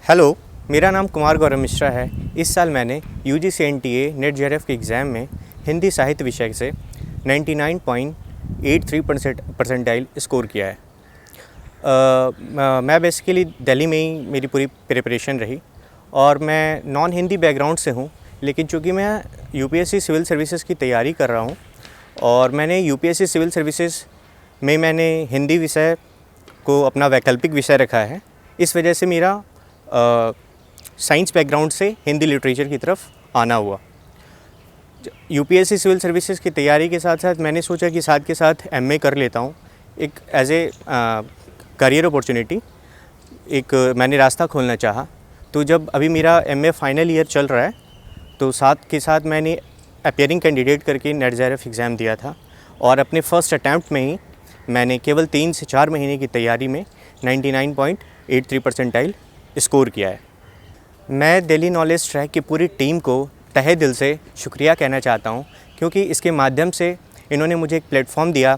Hello, मेरा नाम कुमार गौरव मिश्रा है। इस साल मैंने यूजीसी एनटीए नेट जेआरएफ के एग्ज़ाम में हिंदी साहित्य विषय से 99.83 परसेंटाइल स्कोर किया है। मैं बेसिकली दिल्ली में ही मेरी पूरी प्रिपरेशन रही और मैं नॉन हिंदी बैकग्राउंड से हूँ, लेकिन चूँकि मैं यूपीएससी सिविल सर्विसेज की तैयारी कर रहा हूँ और मैंने यूपीएससी सिविल सर्विसेज में मैंने हिंदी विषय को अपना वैकल्पिक विषय रखा है। इस वजह से मेरा साइंस बैकग्राउंड से हिंदी लिटरेचर की तरफ आना हुआ। यूपीएससी सिविल सर्विसेज की तैयारी के साथ साथ मैंने सोचा कि साथ के साथ एमए कर लेता हूँ, एक एज ए करियर अपॉर्चुनिटी एक मैंने रास्ता खोलना चाहा। तो जब अभी मेरा एमए फाइनल ईयर चल रहा है तो साथ के साथ मैंने अपियरिंग कैंडिडेट करके नेट जेआरएफ एग्ज़ाम दिया था और अपने फर्स्ट अटैम्प्ट में ही मैंने केवल 3 से 4 महीने की तैयारी में 99.83 परसेंटाइल स्कोर किया है। मैं दिल्ली नॉलेज ट्रैक की पूरी टीम को तहे दिल से शुक्रिया कहना चाहता हूं, क्योंकि इसके माध्यम से इन्होंने मुझे एक प्लेटफॉर्म दिया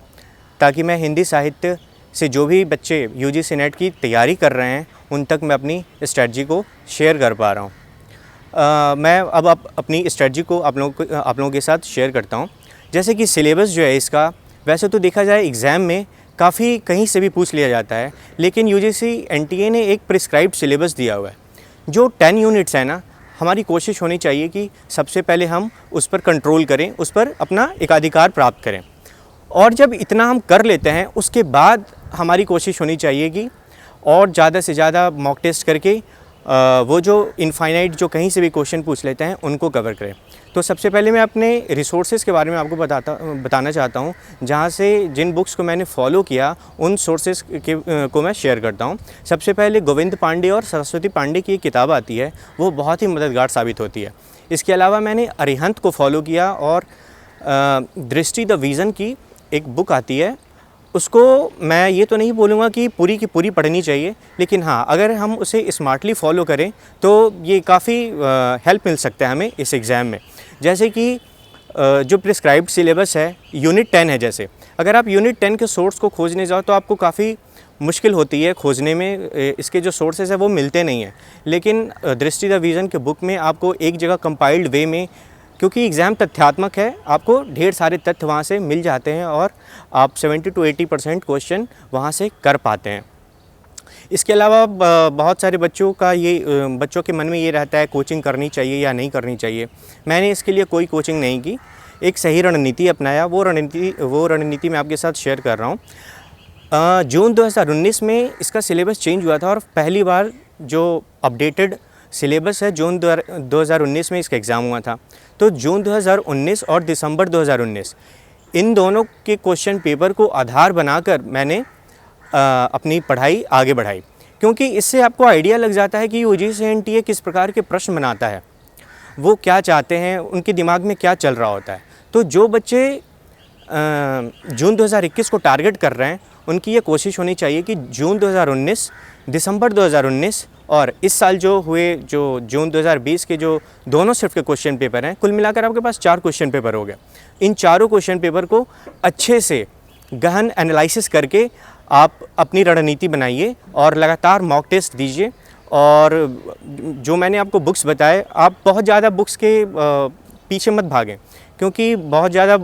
ताकि मैं हिंदी साहित्य से जो भी बच्चे यूजीसी नेट की तैयारी कर रहे हैं उन तक मैं अपनी स्ट्रेटजी को शेयर कर पा रहा हूं। मैं अब अपनी स्ट्रेटजी को आप लोगों के साथ शेयर करता हूं। जैसे कि सिलेबस जो है इसका, वैसे तो देखा जाए एग्ज़ाम में काफ़ी कहीं से भी पूछ लिया जाता है, लेकिन यूजीसी एनटीए ने एक प्रिस्क्राइब्ड सिलेबस दिया हुआ है जो 10 यूनिट्स है ना। हमारी कोशिश होनी चाहिए कि सबसे पहले हम उस पर कंट्रोल करें, उस पर अपना एकाधिकार प्राप्त करें, और जब इतना हम कर लेते हैं उसके बाद हमारी कोशिश होनी चाहिए कि और ज़्यादा से ज़्यादा मॉक टेस्ट करके वो जो इनफाइनाइट जो कहीं से भी क्वेश्चन पूछ लेते हैं उनको कवर करें। तो सबसे पहले मैं अपने रिसोर्सेज़ के बारे में आपको बताना चाहता हूँ, जहाँ से जिन बुक्स को मैंने फॉलो किया उन सोर्सेज़ को मैं शेयर करता हूँ। सबसे पहले गोविंद पांडे और सरस्वती पांडे की एक किताब आती है, वो बहुत ही मददगार साबित होती है। इसके अलावा मैंने अरिहंत को फॉलो किया और दृष्टि द विज़न की एक बुक आती है, उसको मैं ये तो नहीं बोलूँगा कि पूरी की पूरी पढ़नी चाहिए, लेकिन हाँ, अगर हम उसे स्मार्टली फॉलो करें तो ये काफ़ी हेल्प मिल सकता है हमें इस एग्ज़ाम में। जैसे कि जो प्रिस्क्राइब्ड सिलेबस है यूनिट 10 है, जैसे अगर आप यूनिट 10 के सोर्स को खोजने जाओ तो आपको काफ़ी मुश्किल होती है खोजने में, इसके जो सोर्सेज है वो मिलते नहीं हैं। लेकिन दृष्टि द विज़न के बुक में आपको एक जगह कंपाइल्ड वे में, क्योंकि एग्ज़ाम तथ्यात्मक है, आपको ढेर सारे तथ्य वहाँ से मिल जाते हैं और आप 70 to 80% क्वेश्चन वहाँ से कर पाते हैं। इसके अलावा बहुत सारे बच्चों के मन में ये रहता है कोचिंग करनी चाहिए या नहीं करनी चाहिए। मैंने इसके लिए कोई कोचिंग नहीं की, एक सही रणनीति अपनाया। वो रणनीति मैं आपके साथ शेयर कर रहा हूँ। जून 2019 में इसका सिलेबस चेंज हुआ था और पहली बार जो अपडेटेड सिलेबस है जून 2019 में इसका एग्ज़ाम हुआ था। तो जून 2019 और दिसंबर 2019 इन दोनों के क्वेश्चन पेपर को आधार बनाकर मैंने अपनी पढ़ाई आगे बढ़ाई, क्योंकि इससे आपको आइडिया लग जाता है कि यूजीसी एनटीए किस प्रकार के प्रश्न बनाता है, वो क्या चाहते हैं, उनके दिमाग में क्या चल रहा होता है। तो जो बच्चे जून 2021 को टारगेट कर रहे हैं उनकी ये कोशिश होनी चाहिए कि जून 2019, दिसंबर 2019 और इस साल जो जून 2020 के जो दोनों शिफ्ट के क्वेश्चन पेपर हैं, कुल मिलाकर आपके पास 4 क्वेश्चन पेपर हो गए। इन चारों क्वेश्चन पेपर को अच्छे से गहन एनालिसिस करके आप अपनी रणनीति बनाइए और लगातार मॉक टेस्ट दीजिए। और जो मैंने आपको बुक्स बताए, आप बहुत ज़्यादा बुक्स के पीछे मत भागें, क्योंकि बहुत ज़्यादा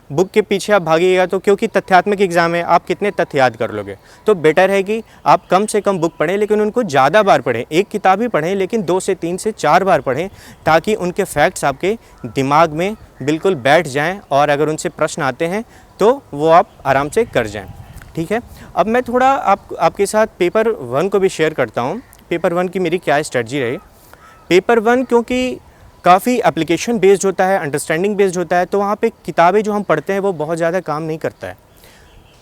बुक के पीछे आप भागिएगा तो, क्योंकि तथ्यात्मक एग्ज़ाम है, आप कितने तथ्य याद कर लोगे। तो बेटर है कि आप कम से कम बुक पढ़ें, लेकिन उनको ज़्यादा बार पढ़ें। एक किताब ही पढ़ें, लेकिन 2 से 3 से 4 बार पढ़ें, ताकि उनके फैक्ट्स आपके दिमाग में बिल्कुल बैठ जाएं और अगर उनसे प्रश्न आते हैं तो वो आप आराम से कर जाएं। ठीक है, अब मैं थोड़ा आपके साथ पेपर 1 को भी शेयर करता हूँ। पेपर 1 की मेरी क्या स्ट्रेटजी रही। पेपर 1 क्योंकि काफ़ी एप्लीकेशन बेस्ड होता है, अंडरस्टैंडिंग बेस्ड होता है, तो वहाँ पे किताबें जो हम पढ़ते हैं वो बहुत ज़्यादा काम नहीं करता है।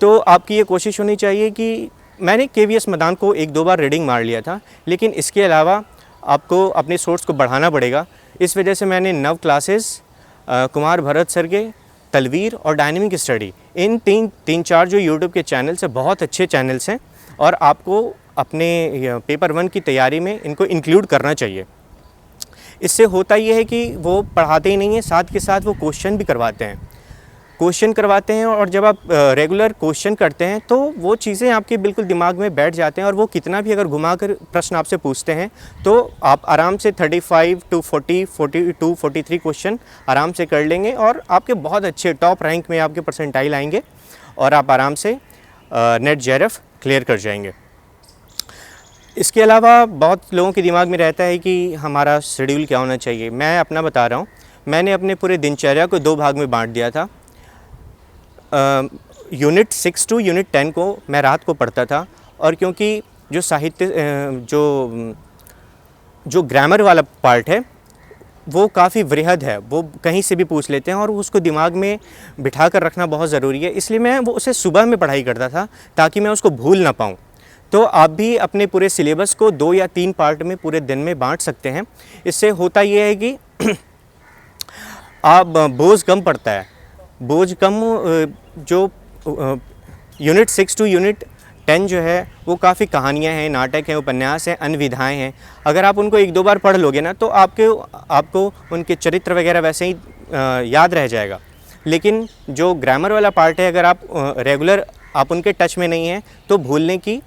तो आपकी ये कोशिश होनी चाहिए कि मैंने केवीएस मदान को 1-2 बार रीडिंग मार लिया था, लेकिन इसके अलावा आपको अपने सोर्स को बढ़ाना पड़ेगा। इस वजह से मैंने नव क्लासेस, कुमार भरत सर के तलवीर और डायनेमिक स्टडी, इन 3-4 जो यूट्यूब के चैनल्स हैं, बहुत अच्छे चैनल्स हैं और आपको अपने पेपर 1 की तैयारी में इनको इंक्लूड करना चाहिए। इससे होता ये है कि वो पढ़ाते ही नहीं हैं, साथ के साथ वो क्वेश्चन भी करवाते हैं। क्वेश्चन करवाते हैं और जब आप रेगुलर क्वेश्चन करते हैं तो वो चीज़ें आपके बिल्कुल दिमाग में बैठ जाते हैं और वो कितना भी अगर घुमा कर प्रश्न आपसे पूछते हैं तो आप आराम से 35 टू 40, 42, 43 क्वेश्चन आराम से कर लेंगे और आपके बहुत अच्छे टॉप रैंक में आपके परसेंटाइल आएंगे और आप आराम से नेट जेआरएफ क्लियर कर जाएंगे। इसके अलावा बहुत लोगों के दिमाग में रहता है कि हमारा शेड्यूल क्या होना चाहिए। मैं अपना बता रहा हूँ, मैंने अपने पूरे दिनचर्या को 2 भाग में बांट दिया था। यूनिट 6 टू यूनिट 10 को मैं रात को पढ़ता था और क्योंकि जो साहित्य जो ग्रामर वाला पार्ट है वो काफ़ी वृहद है, वो कहीं से भी पूछ लेते हैं और उसको दिमाग में बिठा कर रखना बहुत ज़रूरी है, इसलिए मैं वो उसे सुबह में पढ़ाई करता था ताकि मैं उसको भूल ना पाऊँ। तो आप भी अपने पूरे सिलेबस को 2 या 3 पार्ट में पूरे दिन में बांट सकते हैं। इससे होता ये है कि आप बोझ कम पड़ता है, बोझ कम। जो यूनिट 6 टू यूनिट 10 जो है वो काफ़ी कहानियाँ हैं, नाटक हैं, उपन्यास हैं, अन्विधाएँ हैं। अगर आप उनको 1-2 बार पढ़ लोगे ना तो आपको उनके चरित्र वगैरह वैसे ही याद रह जाएगा। लेकिन जो ग्रामर वाला पार्ट है, अगर आप रेगुलर आप उनके टच में नहीं हैं तो भूलने की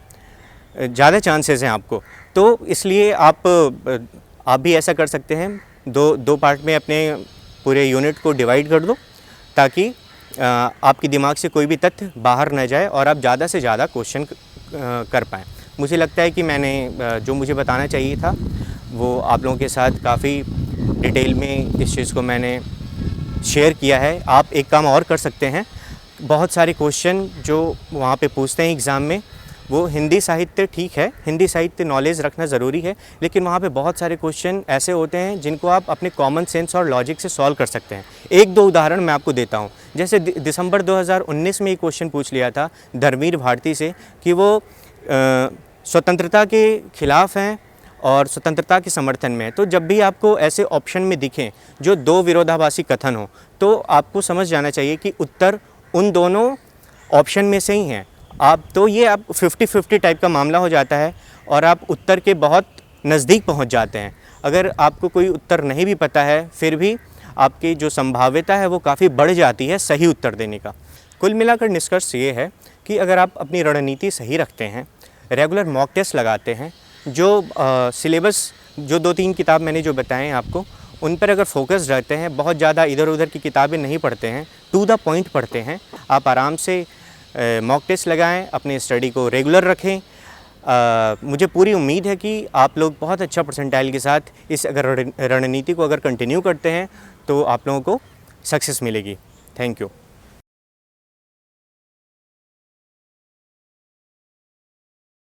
ज़्यादा चांसेस हैं आपको। तो इसलिए आप भी ऐसा कर सकते हैं, दो पार्ट में अपने पूरे यूनिट को डिवाइड कर दो ताकि आपके दिमाग से कोई भी तथ्य बाहर न जाए और आप ज़्यादा से ज़्यादा क्वेश्चन कर पाएँ। मुझे लगता है कि मैंने जो मुझे बताना चाहिए था वो आप लोगों के साथ काफ़ी डिटेल में इस चीज़ को मैंने शेयर किया है। आप एक काम और कर सकते हैं, बहुत सारे क्वेश्चन जो वहाँ पे पूछते हैं एग्ज़ाम में, वो हिंदी साहित्य ठीक है, हिंदी साहित्य नॉलेज रखना ज़रूरी है, लेकिन वहाँ पे बहुत सारे क्वेश्चन ऐसे होते हैं जिनको आप अपने कॉमन सेंस और लॉजिक से सॉल्व कर सकते हैं। 1-2 उदाहरण मैं आपको देता हूँ। जैसे दिसंबर 2019 में एक क्वेश्चन पूछ लिया था धर्मवीर भारती से कि वो स्वतंत्रता के खिलाफ़ हैं और स्वतंत्रता के समर्थन में है। तो जब भी आपको ऐसे ऑप्शन में दिखें जो 2 विरोधाभासी कथन हो तो आपको समझ जाना चाहिए कि उत्तर उन दोनों ऑप्शन में से ही हैं। आप 50-50 टाइप का मामला हो जाता है और आप उत्तर के बहुत नज़दीक पहुंच जाते हैं। अगर आपको कोई उत्तर नहीं भी पता है फिर भी आपकी जो संभाव्यता है वो काफ़ी बढ़ जाती है सही उत्तर देने का। कुल मिलाकर निष्कर्ष ये है कि अगर आप अपनी रणनीति सही रखते हैं, रेगुलर मॉक टेस्ट लगाते हैं, जो सिलेबस जो 2-3 किताब मैंने जो बताएँ आपको, उन पर अगर फोकस रहते हैं, बहुत ज़्यादा इधर उधर की किताबें नहीं पढ़ते हैं, टू द पॉइंट पढ़ते हैं, आप आराम से मॉक टेस्ट लगाएं, अपनी स्टडी को रेगुलर रखें। मुझे पूरी उम्मीद है कि आप लोग बहुत अच्छा परसेंटाइल के साथ इस रणनीति को अगर कंटिन्यू करते हैं तो आप लोगों को सक्सेस मिलेगी। Thank you.